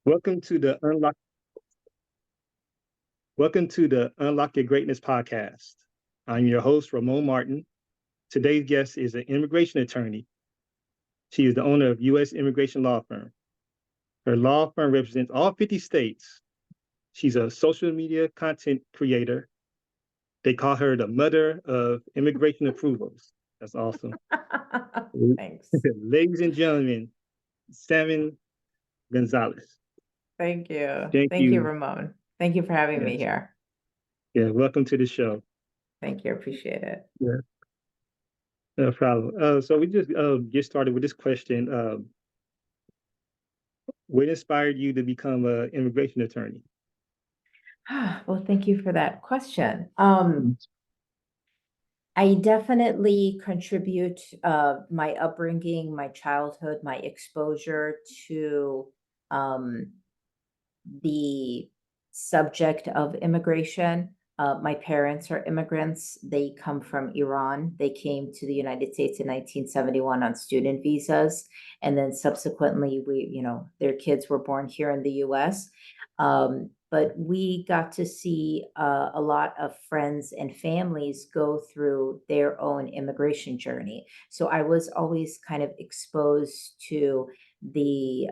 Welcome to the Unlock Your Greatness podcast. I'm your host, Ramon Martin. Today's guest is an immigration attorney. She is the owner of U.S. Immigration Law Firm. Her law firm represents all 50 states. She's a social media content creator. They call her the mother of immigration approvals. That's awesome. Thanks. Ladies and gentlemen, Saman Gonzalez. Thank you. Thank Thank you, you. Ramon. Thank you for having me Yes. here. Yeah, welcome to the show. Thank you. Appreciate it. Yeah, no problem. So we just get started with this question. What inspired you to become an immigration attorney? Well, thank you for that question. I definitely contribute my upbringing, my childhood, my exposure to um, the subject of immigration. My parents are immigrants. They come from Iran. They came to the United States in 1971 on student visas. And then subsequently, their kids were born here in the US. But we got to see a lot of friends and families go through their own immigration journey. So I was always kind of exposed to the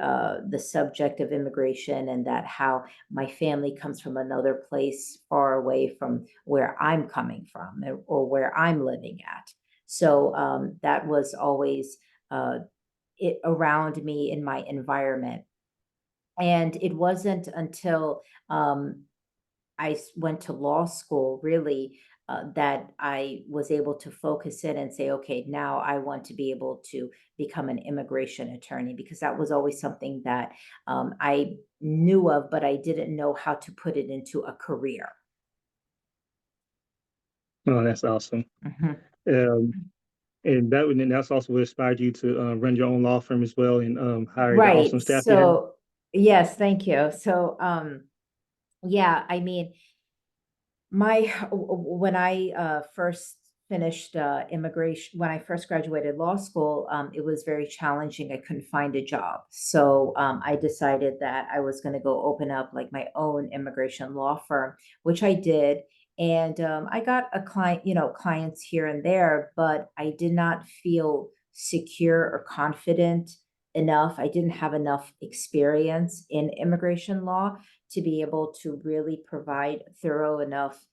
subject of immigration, and that how my family comes from another place far away from where I'm coming from or where I'm living at. So that was always uh, it around me in my environment. And it wasn't until went to law school, really, that I was able to focus in and say, okay, now I want to be able to become an immigration attorney, because that was always something that I knew of, but I didn't know how to put it into a career. Oh, that's awesome. Mhm. Um, and that's also what inspired you to run your own law firm as well and hire the awesome Right. staff you have. So, yes, thank you. So, yeah, I mean, when I first finished immigration, when I first graduated law school, it was very challenging. I couldn't find a job, so I decided that I was going to go open up like my own immigration law firm, which I did. And I got clients here and there, but I did not feel secure or confident enough. I didn't have enough experience in immigration law to be able to really provide thorough enough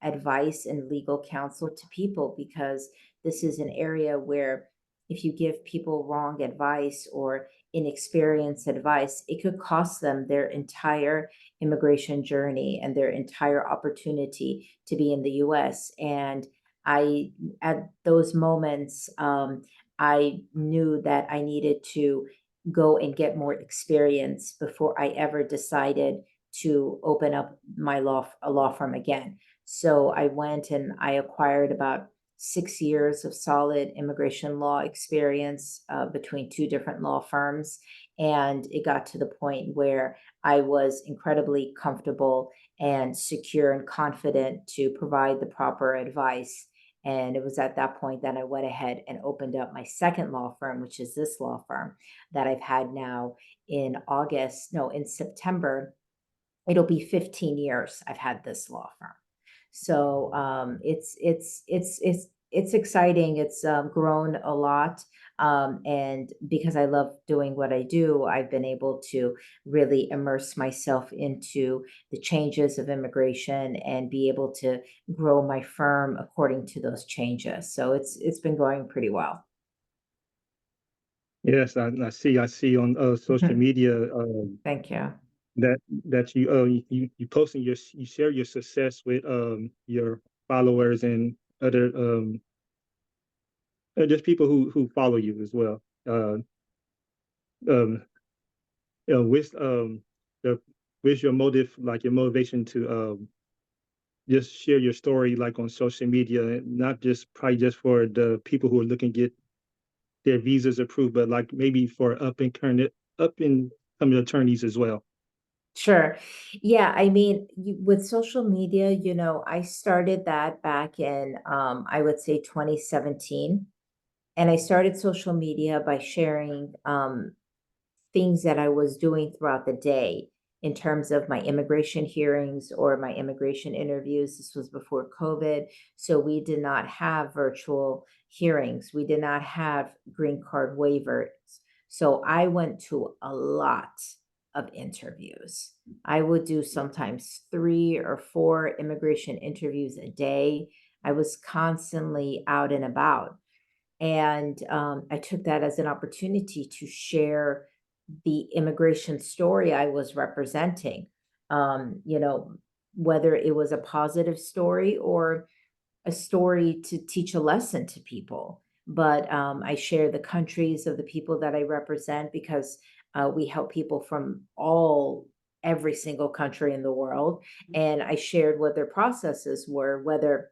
advice and legal counsel to people, because this is an area where if you give people wrong advice or inexperienced advice, it could cost them their entire immigration journey and their entire opportunity to be in the US. And I, at those moments, I knew that I needed to go and get more experience before I ever decided to open up a law firm again. So I went and I acquired about 6 years of solid immigration law experience between two different law firms. And it got to the point where I was incredibly comfortable and secure and confident to provide the proper advice. And it was at that point that I went ahead and opened up my second law firm, which is this law firm that I've had now in September. It'll be 15 years I've had this law firm. So it's exciting. It's grown a lot, and because I love doing what I do, I've been able to really immerse myself into the changes of immigration and be able to grow my firm according to those changes. So it's been going pretty well. Yes, I see on social media Thank you. that you posting you share your success with your followers and other just people who follow you as well. Um, with the with your motive, like your motivation to just share your story, like on social media, not just probably just for the people who are looking to get their visas approved, but like maybe for up and coming attorneys as well. Sure. Yeah, I mean, with social media, I started that back in, I would say 2017. And I started social media by sharing things that I was doing throughout the day in terms of my immigration hearings or my immigration interviews. This was before COVID. So we did not have virtual hearings. We did not have green card waivers. So I went to a lot of interviews. I would do sometimes 3 or 4 immigration interviews a day. I was constantly out and about. And I took that as an opportunity to share the immigration story I was representing. You know, whether it was a positive story or a story to teach a lesson to people. But I share the countries of the people that I represent because we help people from every single country in the world. And I shared what their processes were, whether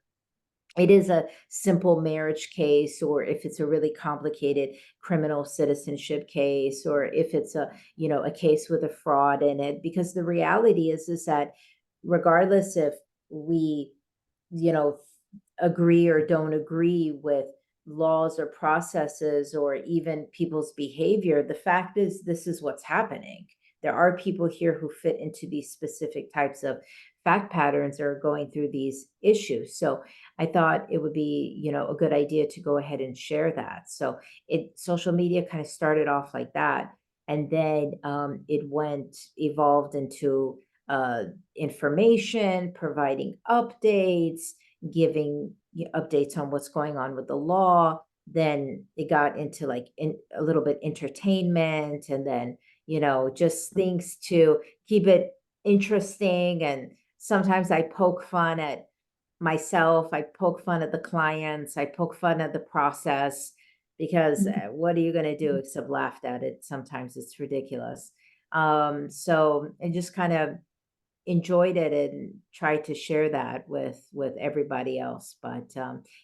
it is a simple marriage case or if it's a really complicated criminal citizenship case or if it's a case with a fraud in it, because the reality is that regardless if we you know agree or don't agree with laws or processes or even people's behavior, the fact is this is what's happening. There are people here who fit into these specific types of fact patterns or are going through these issues. So I thought it would be, a good idea to go ahead and share that. So it social media kind of started off like that. And then it evolved into information, providing updates, giving updates on what's going on with the law. Then it got into like a little bit entertainment, and then just things to keep it interesting. And sometimes I poke fun at myself, I poke fun at the clients, I poke fun at the process, because what are you going to do except laugh at it? Sometimes it's ridiculous. So and just kind of enjoyed it and tried to share that with everybody else. But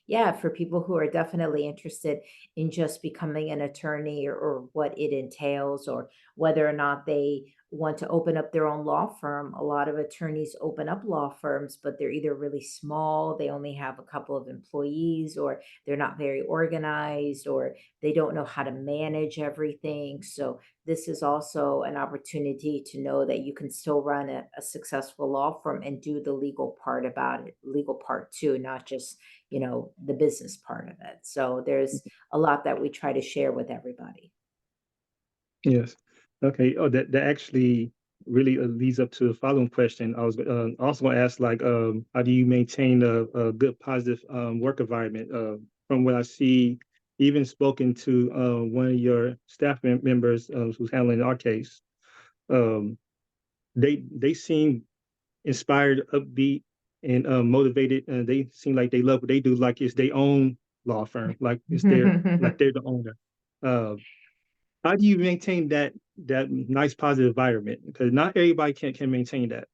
yeah, for people who are definitely interested in just becoming an attorney, or what it entails, or whether or not they want to open up their own law firm, a lot of attorneys open up law firms, but they're either really small, they only have a couple of employees, or they're not very organized, or they don't know how to manage everything. So this is also an opportunity to know that you can still run a successful law firm and do the legal part about it, legal part too, not just, the business part of it. So there's a lot that we try to share with everybody. Yes. Okay. Oh, that actually really leads up to the following question. I was also going to ask, like, how do you maintain a good, positive work environment? From what I see, even spoken to one of your staff members who's handling our case, um, they seem inspired, upbeat, and motivated, and they seem like they love what they do, like it's their own law firm, like they're the owner. Uh, how do you maintain that nice positive environment? Because not everybody can maintain that.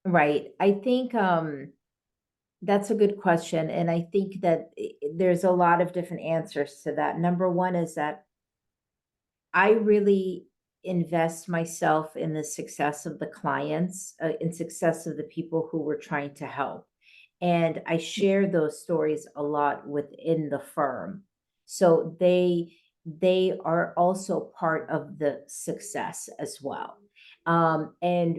Right. I think that's a good question. And I think that there's a lot of different answers to that. Number one is that I really invest myself in the success of the clients, in success of the people who we're trying to help. And I share those stories a lot within the firm. So they are also part of the success as well. And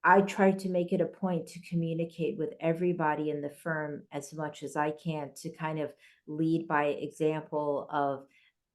I try to make it a point to communicate with everybody in the firm as much as I can, to kind of lead by example of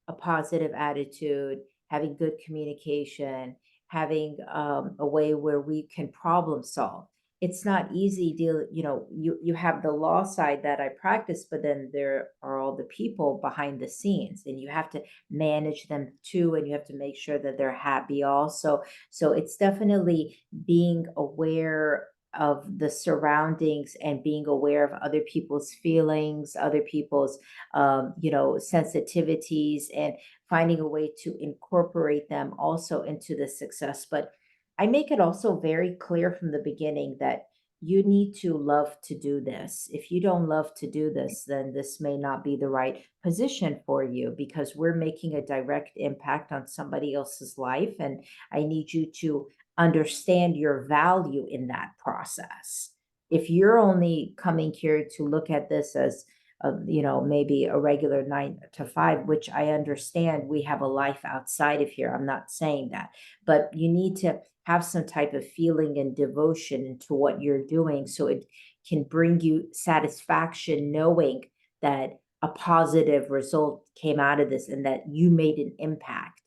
a positive attitude, having good communication, having a way where we can problem solve. It's not easy deal, you have the law side that I practice, but then there are all the people behind the scenes, and you have to manage them too, and you have to make sure that they're happy also. So it's definitely being aware of the surroundings and being aware of other people's feelings, other people's sensitivities, and finding a way to incorporate them also into the success. But I make it also very clear from the beginning that you need to love to do this. If you don't love to do this, then this may not be the right position for you, because we're making a direct impact on somebody else's life. And I need you to understand your value in that process. If you're only coming here to look at this as maybe a regular 9 to 5, which I understand we have a life outside of here. I'm not saying that, but you need to have some type of feeling and devotion into what you're doing so it can bring you satisfaction knowing that a positive result came out of this and that you made an impact.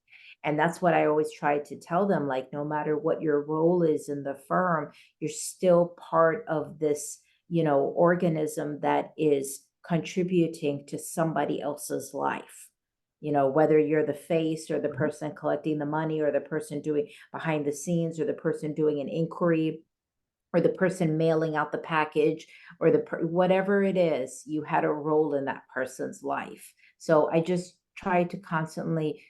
And that's what I always try to tell them, like, no matter what your role is in the firm, you're still part of this, organism that is contributing to somebody else's life. Whether you're the face or the person collecting the money or the person doing behind the scenes or the person doing an inquiry or the person mailing out the package or whatever it is, you had a role in that person's life. So I just try to constantly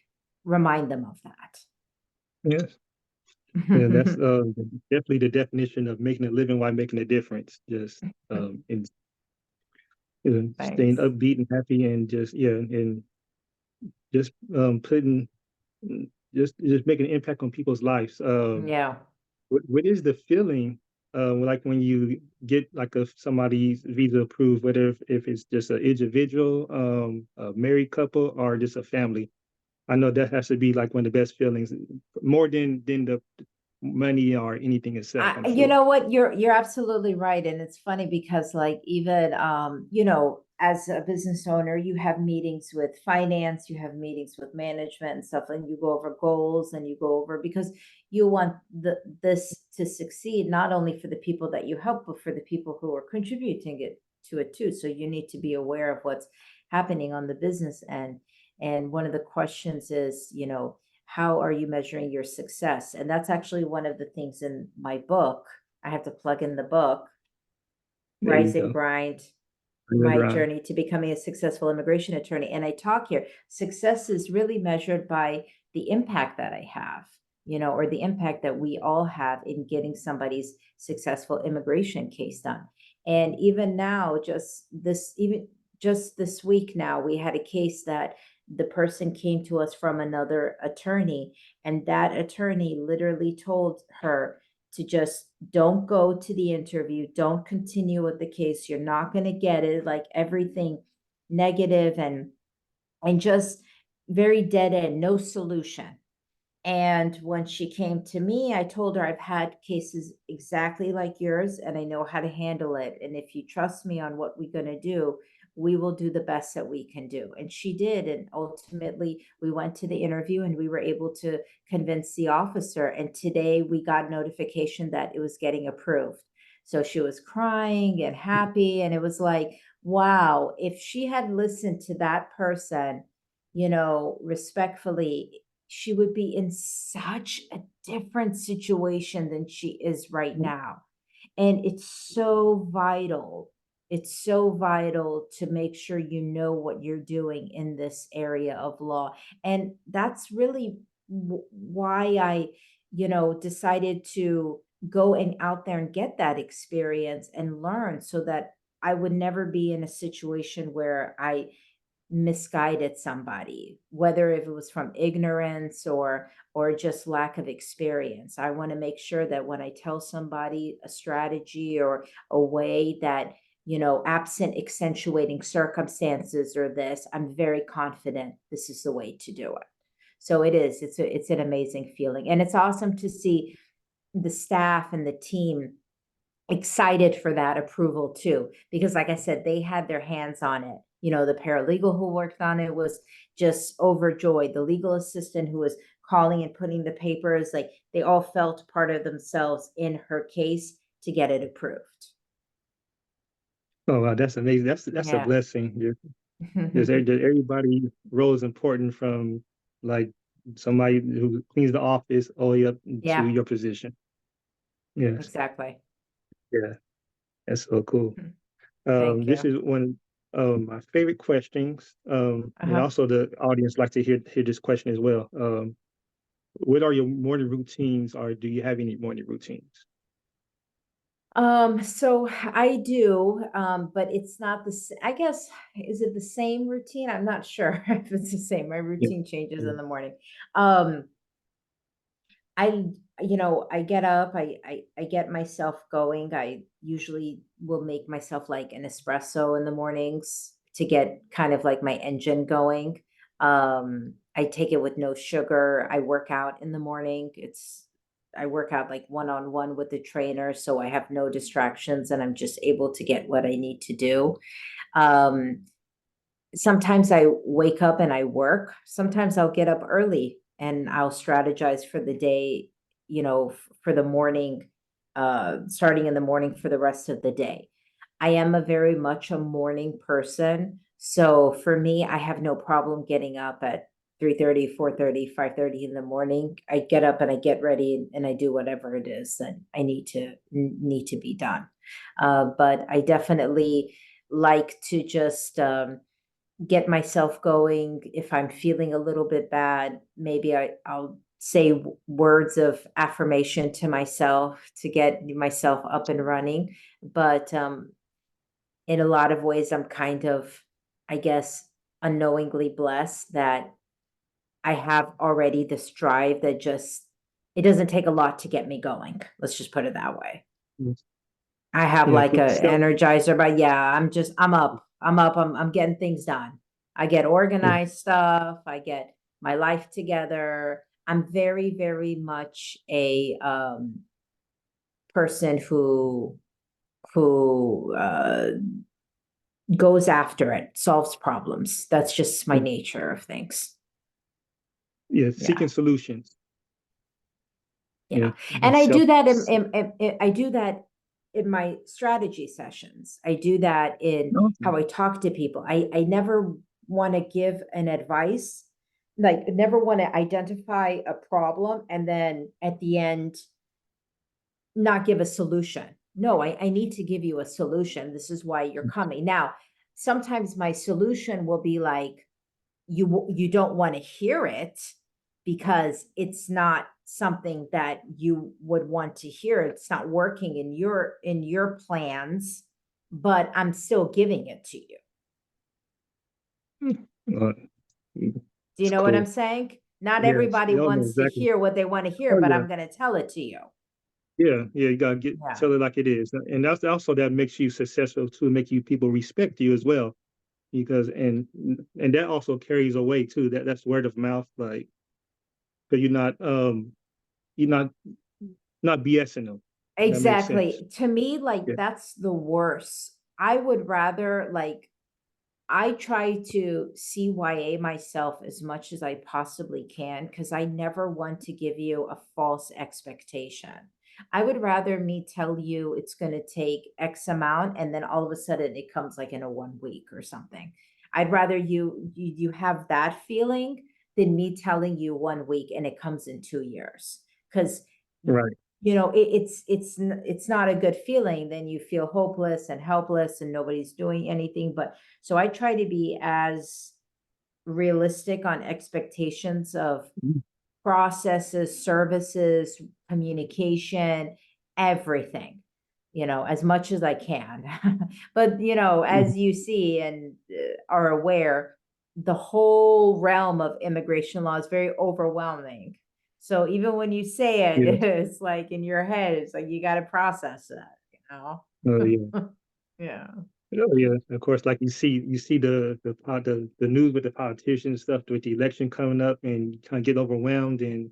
remind them of Yes. Yeah, that's that. definitely the definition of making a living while making a difference. Just in staying Thanks. upbeat and happy, and just just putting just making an impact on people's lives. Yeah. What is the feeling like when you get like somebody's visa approved, whether if it's just an individual, a married couple, or just a family? I know that has to be like one of the best feelings, more than the money or anything itself, I'm You sure. know what? You're absolutely right. And it's funny because like even as a business owner, you have meetings with finance, you have meetings with management and stuff, and you go over goals and you go over because you want this to succeed, not only for the people that you help, but for the people who are contributing it to it too. So you need to be aware of what's happening on the business end. And one of the questions is, how are you measuring your success? And that's actually one of the things in my book. I have to plug in the book, There you Rise and go. Grind, On the My grind. Journey to Becoming a Successful Immigration Attorney. And I talk here, success is really measured by the impact that I have, or the impact that we all have in getting somebody's successful immigration case done. And even now, just this week now, we had a case that the person came to us from another attorney, and that attorney literally told her to just don't go to the interview, don't continue with the case. You're not going to get it, like everything negative and just very dead end, no solution. And when she came to me, I told her I've had cases exactly like yours and I know how to handle it. And if you trust me on what we're going to do, we will do the best that we can do. And she did. And ultimately, we went to the interview and we were able to convince the officer. And today we got notification that it was getting approved. So she was crying and happy. And it was like, wow, if she had listened to that person, respectfully, she would be in such a different situation than she is right now. And it's so vital. It's so vital to make sure you know what you're doing in this area of law. And that's really why I, decided to go and out there and get that experience and learn so that I would never be in a situation where I misguided somebody, whether if it was from ignorance or just lack of experience. I want to make sure that when I tell somebody a strategy or a way that, absent accentuating circumstances or this, I'm very confident this is the way to do it. So it's an amazing feeling. And it's awesome to see the staff and the team excited for that approval too, because like I said, they had their hands on it. The paralegal who worked on it was just overjoyed. The legal assistant who was calling and putting the papers, like they all felt part of themselves in her case to get it approved. Oh wow, that's amazing. That's a Yeah. blessing. Everybody role is important, from like somebody who cleans the office all the way up to Yeah, your position. Yes. exactly. Yeah, that's so cool. Thank This you. is one of my favorite questions. And Uh-huh. also the audience like to hear this question as well. What are your morning routines, or do you have any morning routines? So I do, but it's not I guess, is it the same routine? I'm not sure if it's the same. My Yeah. routine changes Yeah. in the morning. Um, I, I get up, I get myself going. I usually will make myself like an espresso in the mornings, to get kind of like my engine going. I take it with no sugar. I work out in the morning. I work out like one-on-one with the trainer, so I have no distractions and I'm just able to get what I need to do. Um, Sometimes I wake up and I work. Sometimes I'll get up early and I'll strategize for the day, for the morning, starting in the morning for the rest of the day. I am a very much a morning person. So for me, I have no problem getting up at 3:30, 4:30, 5:30 in the morning. I get up and I get ready and I do whatever it is that I need to be done. But I definitely like to just get myself going. If I'm feeling a little bit bad, maybe I'll say words of affirmation to myself to get myself up and running. But in a lot of ways, I'm kind of, I guess, unknowingly blessed that I have already this drive that just, it doesn't take a lot to get me going. Let's just put it that way. Yes. I have Yeah, like a so energizer, but yeah, I'm getting things done. I get yeah, organized stuff, I get my life together. I'm very, very much a person who goes after it, solves problems. That's just my yeah, nature of things. yeah, Yeah. seeking solutions. Yeah, Yeah. And it's I self. do that I do that in my strategy sessions. I do that in Awesome. how I talk to people. I never want to give an advice, like never want to identify a problem and then at the end not give a solution. No, I need to give you a solution. This is why you're coming. Now, sometimes my solution will be like, you don't want to hear it because it's not something that you would want to hear. It's not working in your plans, but I'm still giving it to you. Uh, Do you it's know what I'm cool. saying? Not Yes, everybody you all know wants to exactly. hear what they want to hear, Oh but yeah, I'm going to tell it to you. yeah, yeah. You gotta Yeah. tell it like it is, and that's also that makes you successful to make you people respect you as well, because and that also carries away too. That's word of mouth, like because you're not BSing them. That makes sense. Exactly. To me, like Yeah, that's the worst. I would rather like I try to CYA myself as much as I possibly can because I never want to give you a false expectation. I would rather me tell you it's going to take X amount and then all of a sudden it comes like in a 1 week or something. I'd rather you have that feeling than me telling you 1 week and it comes in 2 years. Because right. it's not a good feeling. Then you feel hopeless and helpless and nobody's doing anything. But so I try to be as realistic on expectations of Mhm. processes, services, communication, everything, as much as I can. But, Mhm. as you see and are aware, the whole realm of immigration law is very overwhelming. So even when you say it, Yes. it's like in your head, it's like you got to process that. Oh yeah. Yeah. Oh yeah. Of course, like you see the news with the politicians stuff with the election coming up, and you kind of get overwhelmed. And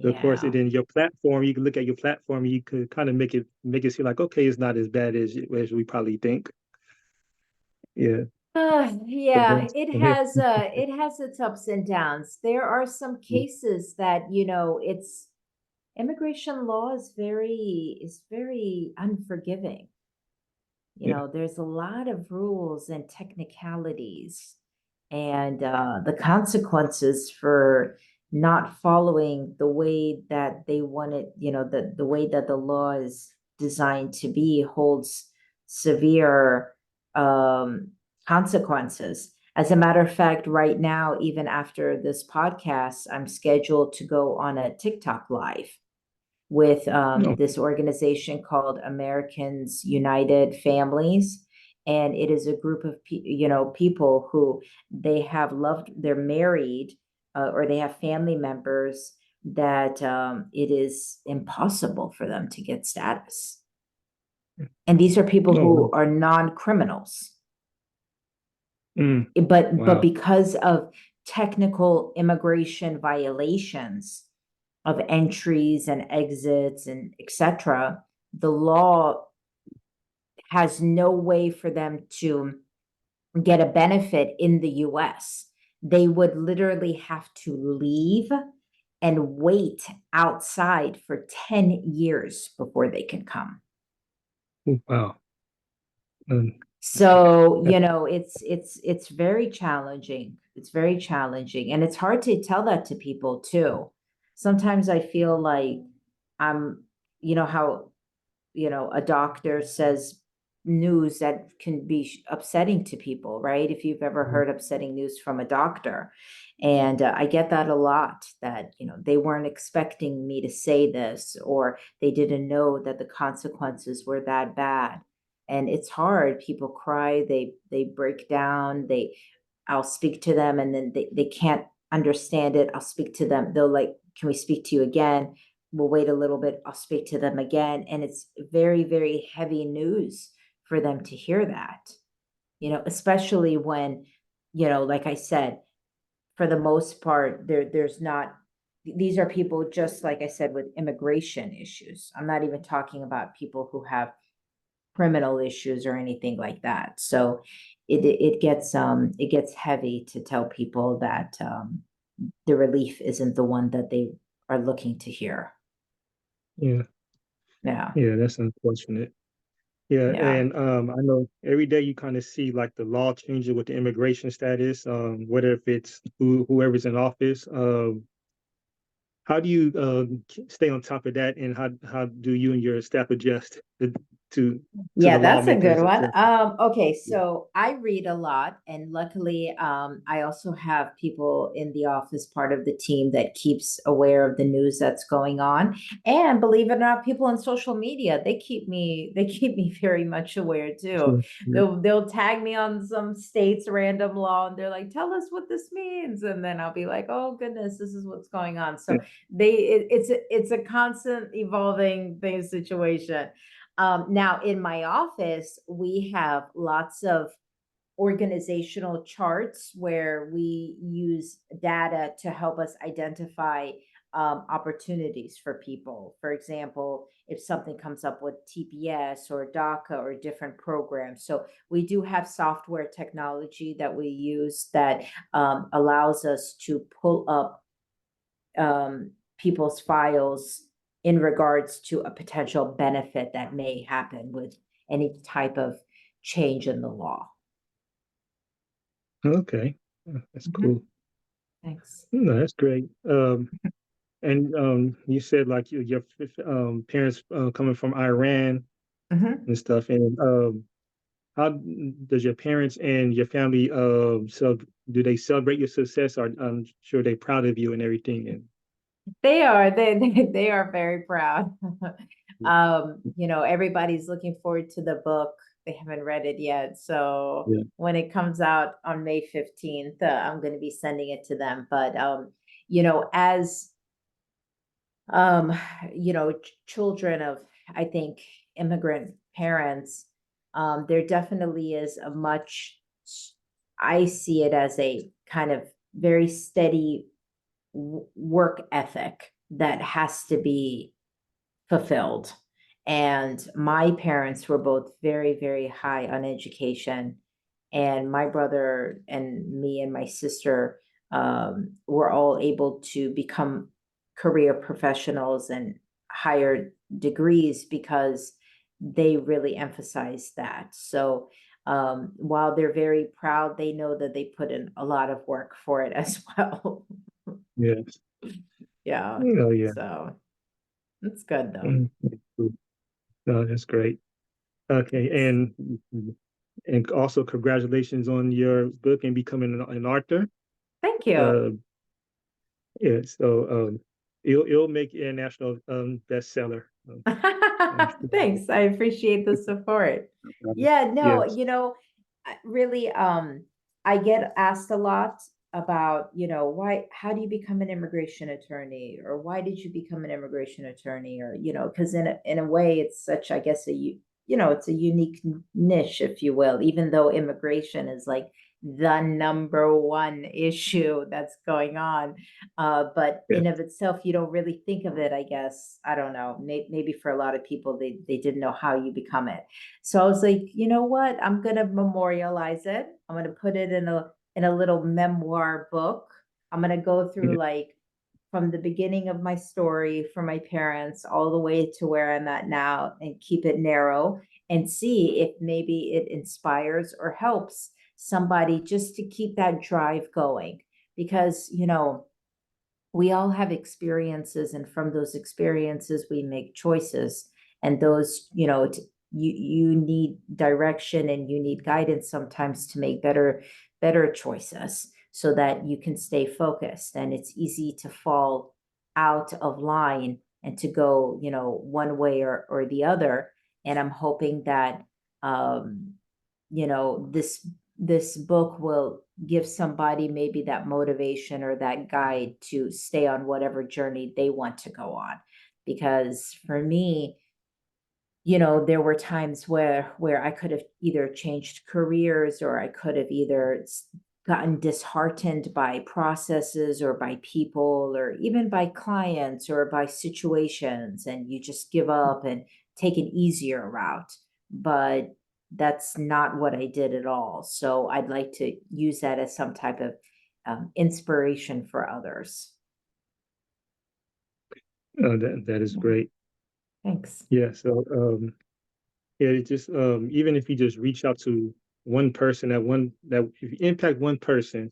of course, and Yeah. then your platform, you can look at your platform, and you could kind of make it seem like, okay, it's not as bad as we probably think. Yeah. But Yeah, then, it has its ups and downs. There are some cases that, it's immigration law is very unforgiving. yeah. There's a lot of rules and technicalities, and the consequences for not following the way that they want it, the way that the law is designed to be holds severe um, consequences. As a matter of fact, right now, even after this podcast, I'm scheduled to go on a TikTok live with No. this organization called Americans United Families. And it is a group of people who they're married, or they have family members that it is impossible for them to get status. And these are people No. who are non criminals. But Wow. because of technical immigration violations of entries and exits and etc., the law has no way for them to get a benefit in the US. They would literally have to leave and wait outside for 10 years before they can come. Wow. Um, So, it's very challenging. It's very challenging. And it's hard to tell that to people too. Sometimes I feel like I'm, how a doctor says news that can be upsetting to people, right? If you've ever mhm. heard upsetting news from a doctor. And I get that a lot, that, they weren't expecting me to say this, or they didn't know that the consequences were that bad. And it's hard. People cry, they break down, I'll speak to them and then they can't understand it. I'll speak to them. They'll like, can we speak to you again? We'll wait a little bit. I'll speak to them again. And it's very, very heavy news for them to hear that, especially when, like I said, for the most part, there's not, these are people, just like I said, with immigration issues. I'm not even talking about people who have criminal issues or anything like that. So it gets heavy to tell people that the relief isn't the one that they are looking to hear. Yeah. Yeah, Yeah. That's unfortunate. Yeah, yeah. and I know every day you kind of see like the law changing with the immigration status, whether if it's whoever's in office. How do you stay on top of that, and how do you and your staff adjust to to Yeah, the that's a good lawmakers? one. Okay, Yeah. so I read a lot, and luckily, I also have people in the office, part of the team that keeps aware of the news that's going on. And believe it or not, people on social media, they keep me very much aware too. Sure. Yeah. They'll tag me on some state's random law, and they're like, "Tell us what this means," and then I'll be like, "Oh goodness, this is what's going on." So it's a constant evolving thing situation. Now, in my office, we have lots of organizational charts where we use data to help us identify opportunities for people. For example, if something comes up with TPS or DACA or different programs. So we do have software technology that we use that allows us to pull up people's files in regards to a potential benefit that may happen with any type of change in the law. Okay. That's Mhm. cool. Thanks. No, that's great. And you said like your parents coming from Iran Mhm. and stuff, and how does your parents and your family so do they celebrate your success? Or I'm sure they're proud of you and everything. And They are. They are very proud. Everybody's looking forward to the book. They haven't read it yet. So yeah, when it comes out on May 15th, I'm going to be sending it to them. But as um children of, I think, immigrant parents, there definitely is a much, I see it as a kind of very steady work ethic that has to be fulfilled. And my parents were both very, very high on education. And my brother and me and my sister were all able to become career professionals and higher degrees because they really emphasized that. So while they're very proud, they know that they put in a lot of work for it as well. yeah, Yeah. oh yeah. So it's good though. Mhm. No, that's great. Okay, Thanks. and also congratulations on your book and becoming an author. Thank you. Uh, yeah, so it'll make international bestseller. I'm sure. Thanks. I appreciate the support. Yeah, no, Yes. really, I get asked a lot about, how do you become an immigration attorney, or why did you become an immigration attorney, or, because in a way it's such, I guess, it's a unique niche, if you will, even though immigration is like the number one issue that's going on. But Yeah. in of itself, you don't really think of it, I guess. I don't know. Maybe for a lot of people, they didn't know how you become it. So I was like, you know what? I'm gonna memorialize it. I'm gonna put it in a little memoir book. I'm gonna go through Yeah. like from the beginning of my story for my parents all the way to where I'm at now and keep it narrow and see if maybe it inspires or helps somebody just to keep that drive going. Because, we all have experiences, and from those experiences, we make choices. And those, you need direction and you need guidance sometimes to make better choices so that you can stay focused. And it's easy to fall out of line and to go, one way or the other. And I'm hoping that um, this book will give somebody maybe that motivation or that guide to stay on whatever journey they want to go on. Because for me, there were times where I could have either changed careers, or I could have either gotten disheartened by processes or by people or even by clients or by situations, and you just give up and take an easier route. But that's not what I did at all. So I'd like to use that as some type of inspiration for others. That is Yeah. great. Thanks. Yeah. So yeah, it just even if you just reach out to one person, that if you impact one person,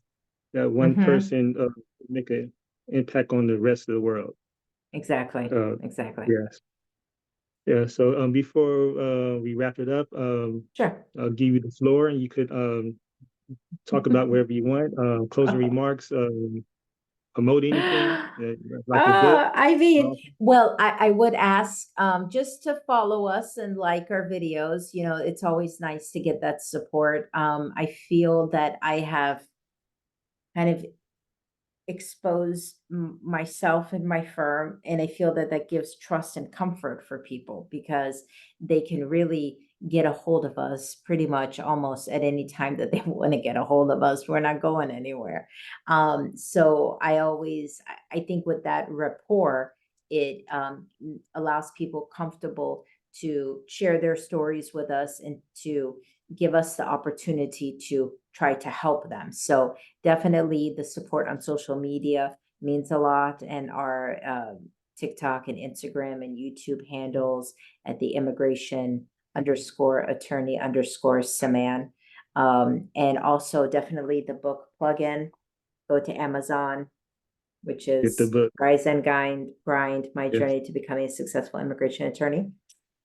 that one Hmm. person make an impact on the rest of the world. Exactly. Uh, Exactly. yes. Yeah. So before we wrap it up, Sure. I'll give you the floor, and you could talk about wherever you want. Closing remarks, promote anything, like your book. I mean, Um, well, I would ask just to follow us and like our videos. It's always nice to get that support. I feel that I have kind of expose myself and my firm, and I feel that that gives trust and comfort for people because they can really get a hold of us pretty much almost at any time that they want to get a hold of us. We're not going anywhere. So I think with that rapport, it allows people comfortable to share their stories with us and to give us the opportunity to try to help them. So definitely the support on social media means a lot, and our TikTok and Instagram and YouTube handles at the immigration underscore attorney underscore Saman. And also definitely the book plugin. Go to Amazon, which get the is book. Rise and Grind, My Yes. Journey to Becoming a Successful Immigration Attorney.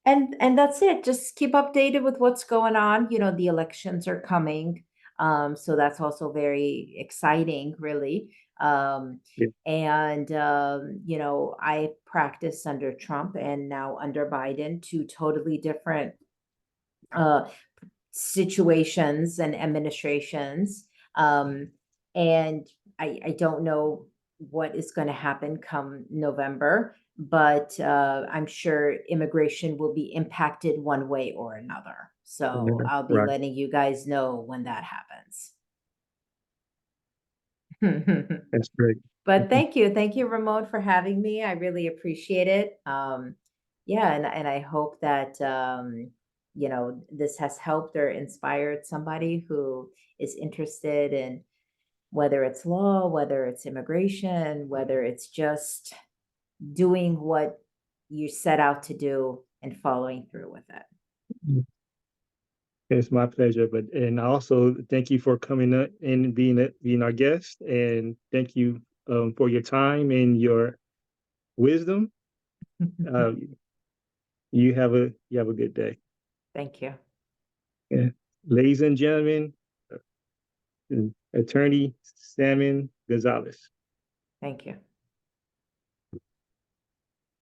And that's it. Just keep updated with what's going on. The elections are coming. So that's also very exciting, really. Yeah. And I practiced under Trump and now under Biden, two totally different uh situations and administrations. And I don't know what is going to happen come November, but I'm sure immigration will be impacted one way or another. So I'll be Right. letting you guys know when that happens. That's great. But Mhm. thank you, Ramon, for having me. I really appreciate it. Yeah, and I hope that this has helped or inspired somebody who is interested in whether it's law, whether it's immigration, whether it's just doing what you set out to do and following through with it. It's my pleasure. And I also thank you for coming up and being our guest. And thank you for your time and your wisdom. Uh, you have a good day. Thank you. Yeah. Ladies and gentlemen, Attorney Saman Gonzalez. Thank you.